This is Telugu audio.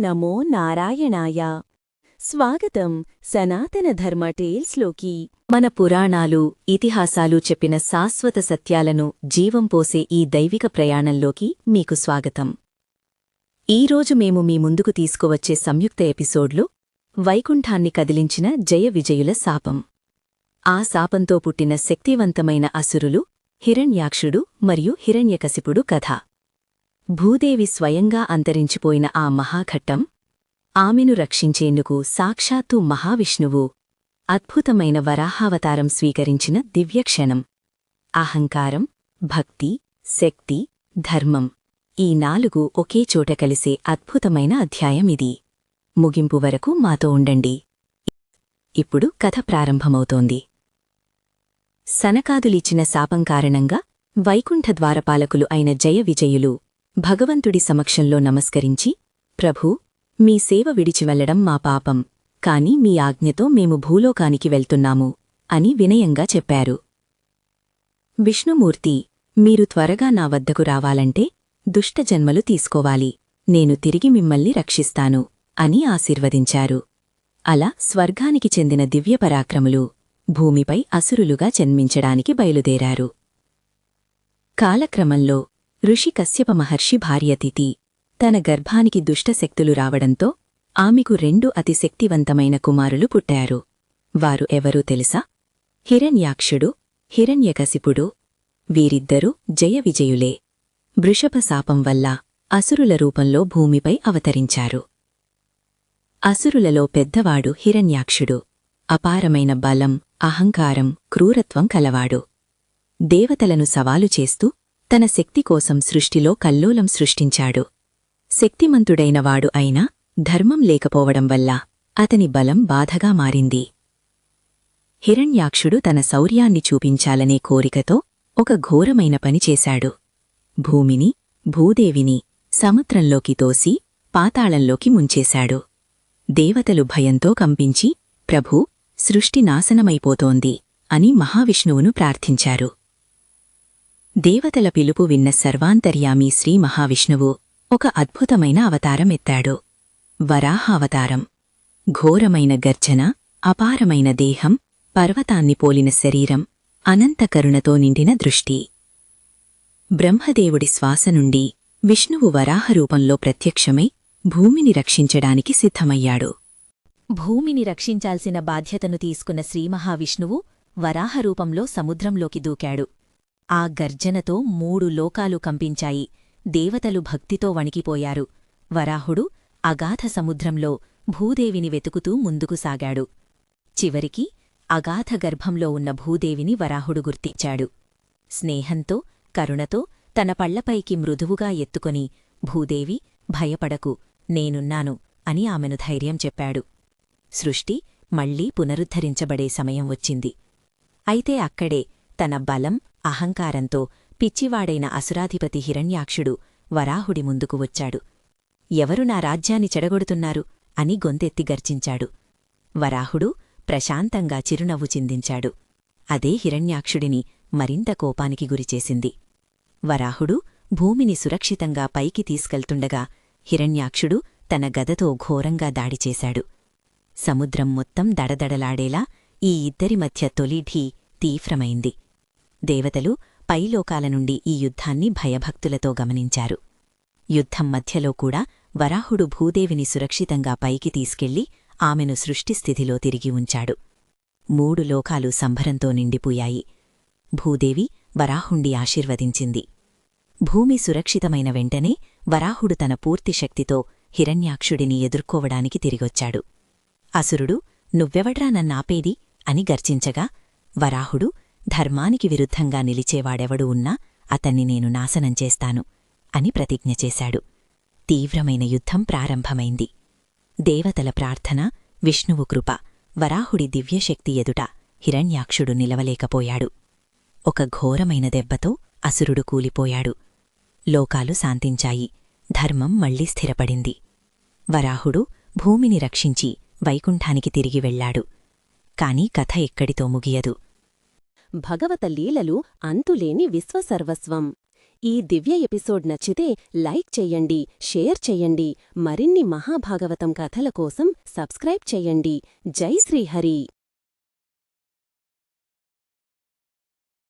నమో నారాయణాయ. స్వాగతం సనాతన ధర్మ టేల్స్లోకి. మన పురాణాలు, ఇతిహాసాలు చెప్పిన శాశ్వత సత్యాలను జీవం పోసే ఈ దైవిక ప్రయాణంలోకి మీకు స్వాగతం. ఈరోజు మేము మీ ముందుకు తీసుకువచ్చే సంయుక్త ఎపిసోడ్లో వైకుంఠాన్ని కదిలించిన జయ విజయుల శాపం. ఆ శాపంతో పుట్టిన శక్తివంతమైన అసురులు హిరణ్యాక్షుడు మరియు హిరణ్యకశిపుడు కథ. భూదేవి స్వయంగా అంతరించిపోయిన ఆ మహాఘట్టం, ఆమెను రక్షించేందుకు సాక్షాత్తు మహావిష్ణువు అద్భుతమైన వరాహావతారం స్వీకరించిన దివ్యక్షణం. అహంకారం, భక్తి, శక్తి, ధర్మం ఈ 4 ఒకే చోట కలిసే అద్భుతమైన అధ్యాయమిది. ముగింపు వరకు మాతో ఉండండి. ఇప్పుడు కథ ప్రారంభమవుతోంది. సనకాదులిచ్చిన శాపం కారణంగా వైకుంఠ ద్వారపాలకులు అయిన జయ విజయులు భగవంతుడి సమక్షంలో నమస్కరించి, ప్రభూ, మీ సేవ విడిచివెళ్లడం మా పాపం, కాని మీ ఆజ్ఞతో మేము భూలోకానికి వెళ్తున్నాము అని వినయంగా చెప్పారు. విష్ణుమూర్తి, మీరు త్వరగా నా వద్దకు రావాలంటే దుష్టజన్మలు తీసుకోవాలి, నేను తిరిగి మిమ్మల్ని రక్షిస్తాను అని ఆశీర్వదించారు. అలా స్వర్గానికి చెందిన దివ్యపరాక్రములు భూమిపై అసురులుగా జన్మించడానికి బయలుదేరారు. కాలక్రమంలో ఋషి కశ్యప మహర్షి భార్య తితి తన గర్భానికి దుష్టశక్తులు రావడంతో ఆమెకు 2 అతి శక్తివంతమైన కుమారులు పుట్టారు. వారు ఎవరూ తెలుసా? హిరణ్యాక్షుడు, హిరణ్యకశిపుడు. వీరిద్దరూ జయ విజయులే. వృషభ శాపం వల్ల అసురుల రూపంలో భూమిపై అవతరించారు. అసురులలో పెద్దవాడు హిరణ్యాక్షుడు. అపారమైన బలం, అహంకారం, క్రూరత్వం కలవాడు. దేవతలను సవాలు చేస్తూ తన శక్తి కోసం సృష్టిలో కల్లోలం సృష్టించాడు. శక్తిమంతుడైనవాడు అయినా ధర్మం లేకపోవడం వల్ల అతని బలం బాధగా మారింది. హిరణ్యాక్షుడు తన శౌర్యాన్ని చూపించాలనే కోరికతో ఒక ఘోరమైన పని చేశాడు. భూమిని, భూదేవిని సముద్రంలోకి తోసి పాతాళంలోకి ముంచేశాడు. దేవతలు భయంతో కంపించి, ప్రభూ, సృష్టి నాశనమైపోతోంది అని మహావిష్ణువును ప్రార్థించారు. దేవతల పిలుపు విన్న సర్వాంతర్యామి శ్రీ మహావిష్ణువు ఒక అద్భుతమైన అవతారం ఎత్తాడు. వరాహావతారం. ఘోరమైన గర్జన, అపారమైన దేహం, పర్వతాన్ని పోలిన శరీరం, అనంత కరుణతో నిండిన దృష్టి. బ్రహ్మదేవుడి శ్వాస నుండి విష్ణువు వరాహరూపంలో ప్రత్యక్షమై భూమిని రక్షించడానికి సిద్ధమయ్యాడు. భూమిని రక్షించాల్సిన బాధ్యతను తీసుకున్న శ్రీమహావిష్ణువు వరాహరూపంలో సముద్రంలోకి దూకాడు. ఆ గర్జనతో 3 లోకాలు కంపించాయి. దేవతలు భక్తితో వణికిపోయారు. వరాహుడు అగాధ సముద్రంలో భూదేవిని వెతుకుతూ ముందుకు సాగాడు. చివరికి అగాధ గర్భంలో ఉన్న భూదేవిని వరాహుడు గుర్తించాడు. స్నేహంతో, కరుణతో తన పళ్లపైకి మృదువుగా ఎత్తుకొని, భూదేవి, భయపడకు, నేనున్నాను అని ఆమెను ధైర్యం చెప్పాడు. సృష్టి మళ్లీ పునరుద్ధరించబడే సమయం వచ్చింది. అయితే అక్కడే తన బలం, అహంకారంతో పిచ్చివాడైన అసురాధిపతి హిరణ్యాక్షుడు వరాహుడి ముందుకు వచ్చాడు. ఎవరు నా రాజ్యాన్ని చెడగొడుతున్నారు అని గొంతెత్తి గర్జించాడు. వరాహుడు ప్రశాంతంగా చిరునవ్వు చిందించాడు. అదే హిరణ్యాక్షుడిని మరింత కోపానికి గురిచేసింది. వరాహుడు భూమిని సురక్షితంగా పైకి తీసుకెళ్తుండగా హిరణ్యాక్షుడు తన గదతో ఘోరంగా దాడిచేశాడు. సముద్రం మొత్తం దడదడలాడేలా ఈ ఇద్దరి మధ్య తొలి ఢీ తీవ్రమైంది. దేవతలు పైలోకాల నుండి ఈ యుద్ధాన్ని భయభక్తులతో గమనించారు. యుద్ధం మధ్యలో కూడా వరాహుడు భూదేవిని సురక్షితంగా పైకి తీసుకెళ్లి ఆమెను సృష్టిస్థితిలో తిరిగి ఉంచాడు. 3 లోకాలు సంభరంతో నిండిపోయాయి. భూదేవి వరాహుణ్ణి ఆశీర్వదించింది. భూమి సురక్షితమైన వెంటనే వరాహుడు తన పూర్తి శక్తితో హిరణ్యాక్షుడిని ఎదుర్కోవడానికి తిరిగొచ్చాడు. అసురుడు, నువ్వెవడ్రా నన్నాపేది అని గర్జించగా, వరాహుడు, ధర్మానికి విరుద్ధంగా నిలిచేవాడెవడు ఉన్నా అతన్ని నేను నాశనం చేస్తాను అని ప్రతిజ్ఞ చేశాడు. తీవ్రమైన యుద్ధం ప్రారంభమైంది. దేవతల ప్రార్థన, విష్ణువు కృప, వరాహుడి దివ్యశక్తి ఎదుట హిరణ్యాక్షుడు నిలవలేకపోయాడు. ఒక ఘోరమైన దెబ్బతో అసురుడు కూలిపోయాడు. లోకాలు శాంతించాయి. ధర్మం మళ్లీ స్థిరపడింది. వరాహుడు భూమిని రక్షించి వైకుంఠానికి తిరిగి వెళ్లాడు. కాని కథ ఎక్కడితో ముగియదు. భగవత లీలలు అంతులేని విశ్వసర్వస్వం. ఈ దివ్య ఎపిసోడ్ నచ్చితే లైక్ చెయ్యండి, షేర్ చెయ్యండి. మరిన్ని మహాభాగవతం కథల కోసం సబ్స్క్రైబ్ చెయ్యండి. జై శ్రీహరి.